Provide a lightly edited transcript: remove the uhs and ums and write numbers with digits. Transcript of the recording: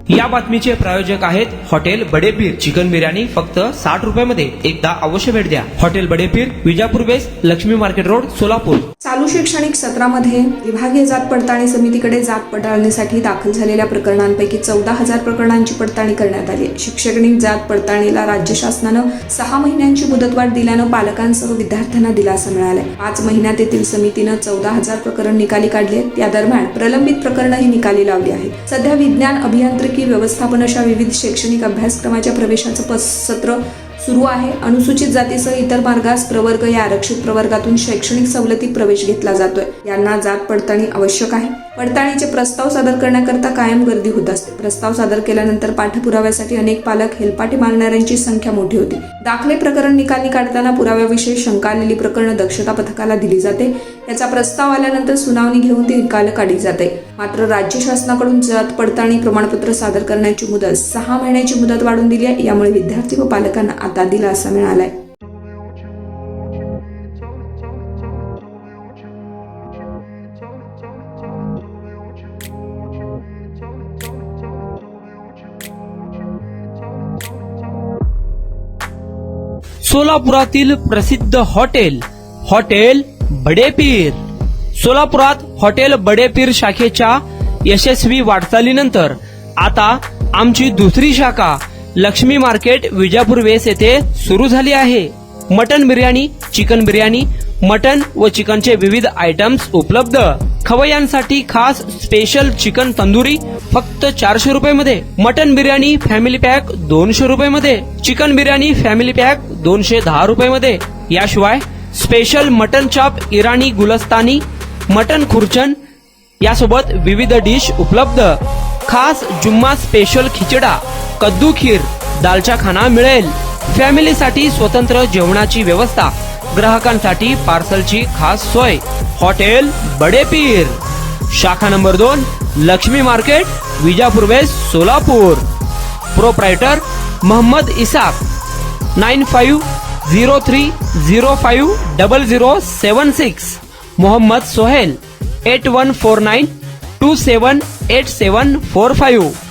या बातमीचे प्रायोजक आहेत हॉटेल बडेपीर चिकन बिर्याणी फक्त 60 रुपयामध्ये. एकदा अवश्य भेट द्या. Hotel Badepeer, Vijapur west, Laxmi market road, Solapur. चालू शैक्षणिक सत्रामध्ये विभागीय जात पडताळणी समितीकडे जात पडताळणीसाठी दाखल झालेल्या प्रकरणांपैकी 14,000 प्रकरणांची पडताळणी करण्यात आली. शैक्षणिक जात पडताळणीला राज्य शासनानं 6 महिन्यांची मुदतवाढ दिल्यानं पालकांसह विद्यार्थ्यांना दिलासा मिळालाय. 5 महिन्यात येथील समितीनं 14,000 प्रकरण निकाली काढले. या दरम्यान प्रलंबित प्रकरणही निकाली लावली आहेत. सध्या विज्ञान, अभियांत्रिकी, व्यवस्थापन अशा विविध शैक्षणिक अभ्यासक्रमाच्या प्रवेशाचं सत्र सुरू आहे. अनुसूचित जातीसह इतर मार्गास प्रवर्ग या आरक्षित प्रवर्गातून शैक्षणिक सवलतीत प्रवेश घेतला जातोय. यांना जात पडताळणी आवश्यक आहे. पडताळणीचे प्रस्ताव सादर करण्याकरता कायम गर्दी होत असते. प्रस्ताव सादर केल्यानंतर पाठपुराव्यासाठी अनेक पालक हेलपाटे मारणाऱ्यांची संख्या मोठी होती. दाखले प्रकरण निकाली काढताना पुराव्याविषयी शंका आलेली प्रकरणं दक्षता पथकाला दिली जाते. याचा प्रस्ताव आल्यानंतर सुनावणी घेऊन ती निकाल काढली जाते. मात्र राज्य शासनाकडून जात पडताळणी प्रमाणपत्र सादर करण्याची मुदत 6 महिन्याची मुदत वाढवून दिली आहे. यामुळे विद्यार्थी व पालकांना आता दिलासा मिळालाय. सोलापुरातील प्रसिद्ध हॉटेल बडेपीर. सोलापुरात हॉटेल बडेपीर शाखेच्या यशस्वी वाटचालीनंतर आता आमची दुसरी शाखा लक्ष्मी मार्केट, विजापूर वेस्ट येथे सुरू झाली आहे. Mutton biryani, chicken biryani, mutton व चिकनचे विविध आयटम्स उपलब्ध. खवय्यांसाठी खास स्पेशल चिकन तंदुरी फक्त 400 रुपयामध्ये. मटन बिर्याणी फॅमिली पॅक 200 रुपयामध्ये. चिकन बिर्याणी फॅमिली पॅक 210 रुपयामध्ये. याशिवाय स्पेशल मटन चॉप, इराणी गुलस्तानी, मटन खुर्चन यासोबत विविध डिश उपलब्ध. खास जुम्मा स्पेशल खिचडा, कद्दू खीर, दालचा खाना मिळेल. फॅमिलीसाठी स्वतंत्र जेवणाची व्यवस्था, ग्राहकांसाठी पार्सलची खास सोय. हॉटेल बडेपीर, शाखा number 2, Laxmi market, Vijapur west, Solapur. Proprietor Mohammed Isaq. 9503050076. Mohammed Sohel. 8149278745.